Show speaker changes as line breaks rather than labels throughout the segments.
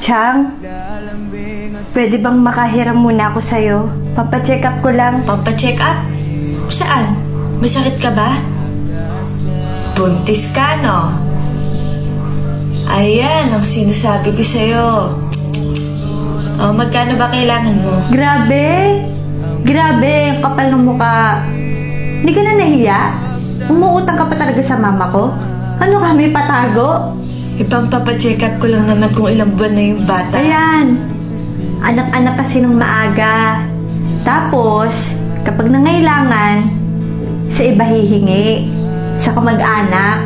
Chang, pwede bang makahiram muna ako sa'yo? Pampacheck up ko lang.
Pampacheck up? Saan? May sakit ka ba? Buntis ka, no? Ayan, ang sinasabi ko sa'yo. Oh, magkano ba kailangan mo?
Grabe! Grabe, ang kapal ng mukha. Hindi ka na nahiya? Umuutang ka pa talaga sa mama ko? Ano ka, may patago?
Ipampacheck up ko lang naman kung ilang buwan na yung bata.
Ayan, anak-anak kasi nung maaga. Tapos, kapag nangailangan, sa iba hihingi. Sa kamag-anak.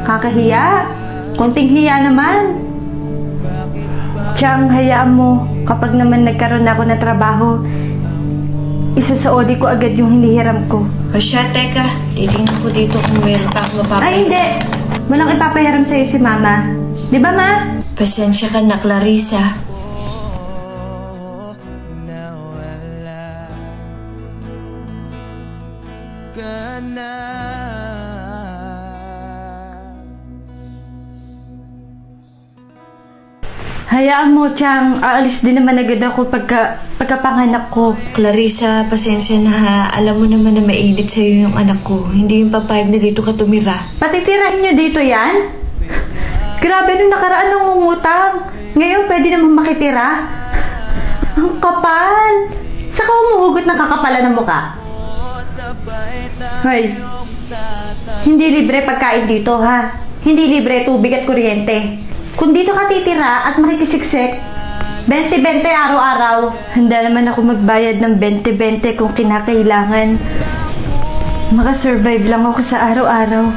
Kakahiya. Konting hiya naman. Tiyang, hayaan mo. Kapag naman nagkaroon ako ng trabaho, isasaoli ko agad yung hinihiram ko.
O siya, teka. Titingnan ko dito kung meron pa ako mapapay.
Ay, hindi. Walang ipapahiram sa'yo si Mama. Di ba, Ma?
Pasensya ka na, Clarissa.
Hayaan mo, Tiyang. Aalis din naman agad ako pagkapanganak ko.
Clarissa, pasensya na ha. Alam mo naman na mainit sa'yo yung anak ko. Hindi yung papayag na dito ka tumira.
Patitirahin niyo dito yan? Grabe, nung nakaraan ng umutang. Ngayon, pwede naman makitira. Ang kapal. Saka umuhugot ng kakapalan ng mukha. Hoy, hindi libre pagkain dito, ha? Hindi libre tubig at kuryente. Kung dito ka titira at makikisiksik, 20-20 araw-araw. Handa naman ako magbayad ng 20-20 kung kinakailangan. Makasurvive lang ako sa araw-araw.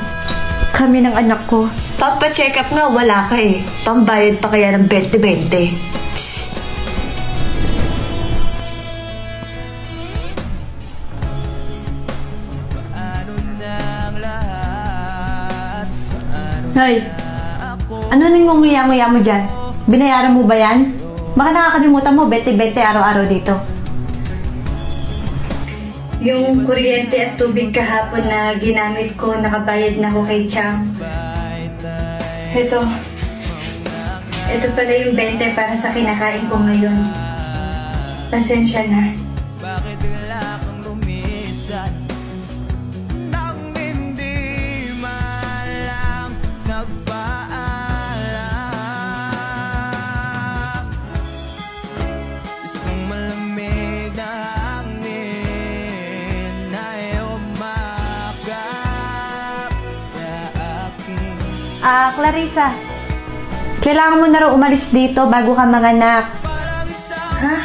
Kami ng anak ko.
Pampacheck up nga, wala ka eh. Pambayad pa kaya ng 20-20. Shhh.
Hoy, ano nang nguya-nguya mo dyan? Binayaran mo ba yan? Baka nakakalimutan mo, 20-20 araw-araw dito. Yung kuryente at tubig kahapon na ginamit ko, nakabayad na ako kay Chang. Ito pala yung 20 para sa kinakain ko ngayon. Pasensya na.
Bakit bigla kang lumisan nang hindi man lang nagpaalam? Isang malamig na hangin ay umakap sa akin.
Clarissa, kailangan mo na raw umalis dito bago ka manganak. Ha?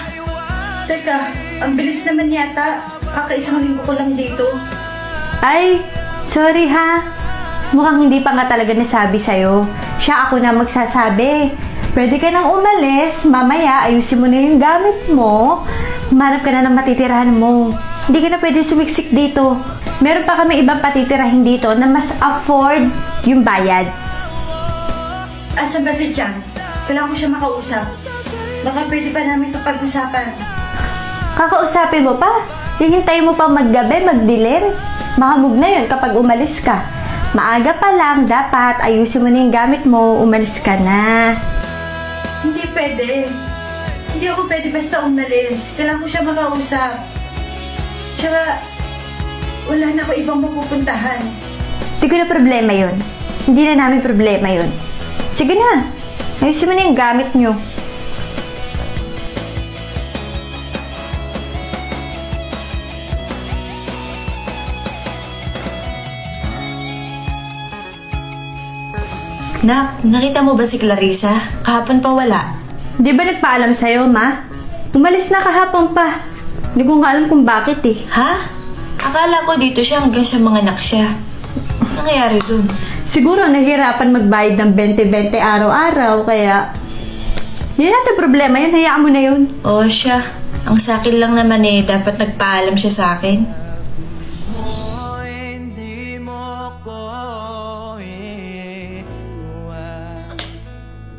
Teka, ang bilis naman yata. Kakaisang linggo ko lang dito. Ay, sorry ha. Mukhang hindi pa nga talaga nasabi sa'yo. Siya ako na magsasabi. Pwede ka nang umalis. Mamaya, ayusin mo na yung gamit mo. Humanap ka na ng matitirahan mo. Hindi ka na pwede sumiksik dito. Meron pa kami ibang patitirahin dito na mas afford yung bayad. Asa ba si Chang? Kailangan ko siya makausap. Baka pwede pa namin ito pag-usapan. Kakausapin mo pa? Hihintay mo pa maggabi, magdilim? Mahamog na yun kapag umalis ka. Maaga pa lang, dapat ayusin mo na yung gamit mo, umalis ka na. Hindi pwede. Hindi ako pwede basta umalis. Kailangan ko siya makausap. Tsaka, wala na ako ibang mapupuntahan. Hindi ko na problema yun. Hindi na namin problema yun. Sige na, ayusin mo na yung gamit nyo.
Nak, nakita mo ba si Clarissa? Kahapon pa wala.
Di ba nagpaalam sa'yo, Ma? Umalis na kahapon pa. Hindi ko nga alam kung bakit eh.
Ha? Akala ko dito siya hanggang sa mga anak siya. Ano nangyayari dun?
Siguro nahihirapan magbayad ng 20-20 araw-araw, kaya... Hindi natin problema yun, hayaan mo na yun.
Oo siya. Ang sa akin lang naman eh, dapat nagpaalam siya sa akin.
Oh, hindi mo ko iwan.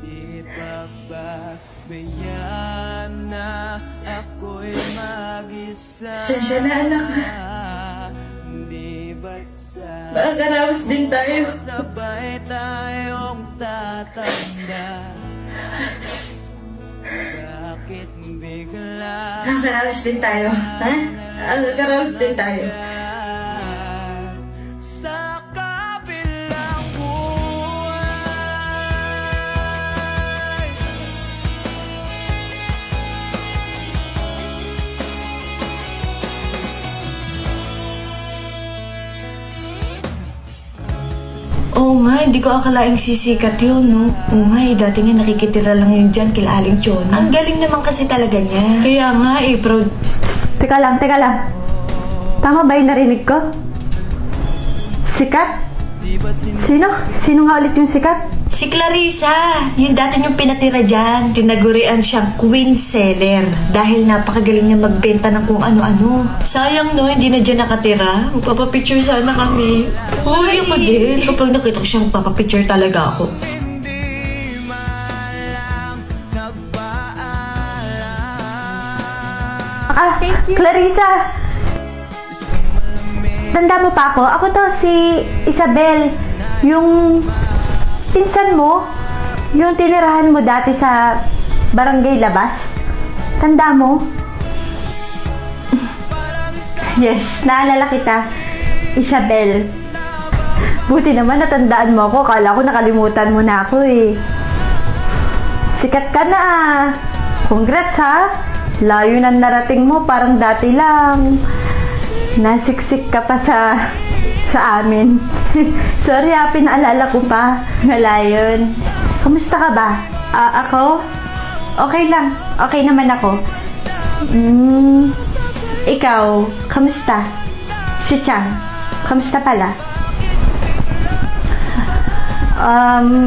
Di pa ba bayan na ako'y mag-isa?
Pasensya na, anak.
Di ba't sa
Baka karaos din tayo.
sabay tayong tatanda?
Nakaraos din tayo. Ha? Nakaraos din tayo.
Sa kabilang buhay.
Oo nga, hindi ko akalaing sisikat yun, no? Oo nga, dati nga nakikitira lang yun dyan kila Aling Chona. Ang galing naman kasi talaga niya. Kaya nga, proud.
Teka lang, teka lang. Tama ba yung narinig ko? Sikat?
Di ba't
Sino? Sino nga ulit yung sikat?
Si Clarissa, yung dati niyong pinatira dyan, tinagurian siyang queen seller dahil napakagaling niya magbenta ng kung ano-ano. Sayang no, hindi na dyan nakatira. Magpapapicture sana kami. Uy, ako din. Kapag nakita ko siyang papapicture talaga ako.
hindi malang nagpaalam?
Ah, Clarissa! Tanda mo pa ako? Ako to, si Isabel. Yung pinsan mo, yung tinirahan mo dati sa barangay Labas. Tanda mo? Yes, naalala kita. Isabel. Buti naman natandaan mo ako. Kala ko nakalimutan mo na ako eh. Sikat ka na ah. Congrats ha. Layo na narating mo. Parang dati lang. Nasiksik ka pa sa amin. Sorry ha, pinaalala ko pa. Wala yun. Kamusta ka ba? Ako? Okay lang. Okay naman ako. Ikaw, kamusta? Si Chang, kamusta pala?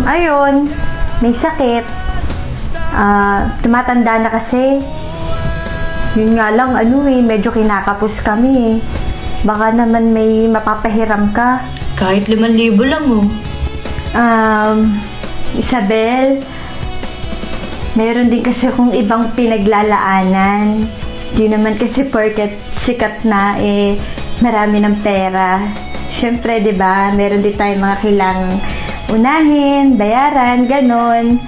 Ayun, may sakit. Tumatanda na kasi. Yun nga lang, medyo kinakapos kami eh. Baka naman may mapapahiram ka.
Kahit 5,000 lang oh.
Isabel, meron din kasi akong ibang pinaglalaanan. Di naman kasi porket sikat na eh, marami ng pera. Siyempre, di ba, meron din tayong mga kailangang unahin, bayaran, ganon.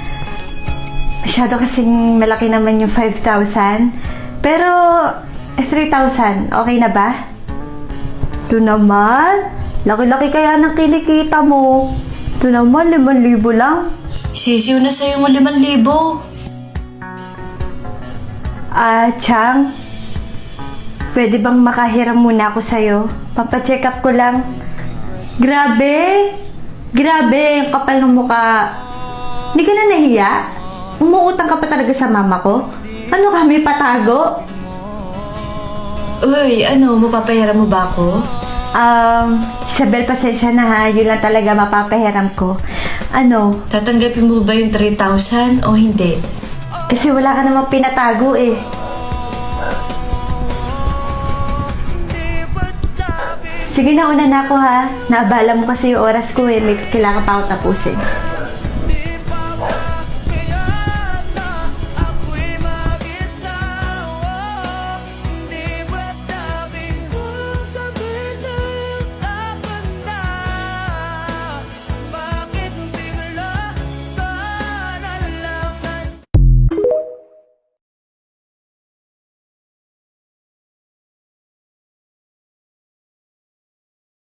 Masyado kasing malaki naman yung 5,000. Pero, 3,000, okay na ba? Ito naman, laki-laki kaya ng kinikita mo. Ito naman, 5,000 lang.
Sisiw na sa'yo ng 5,000.
Chang, pwede bang makahiram muna ako sa'yo? Pampacheck up ko lang. Grabe! Grabe, ang kapal ng mukha. Hindi ka na nahiya? Umuutang ka pa talaga sa mama ko? Ano ka, may patago?
Uy, mapapahiram mo ba ako?
Isabel, pasensya na ha. Yun lang talaga mapapahiram ko.
Tatanggapin mo ba yung 3,000 o hindi?
Kasi wala ka namang pinatago eh. Sige na, una na ako ha. Naabala mo kasi yung oras ko eh. May kailangan pa ako tapusin.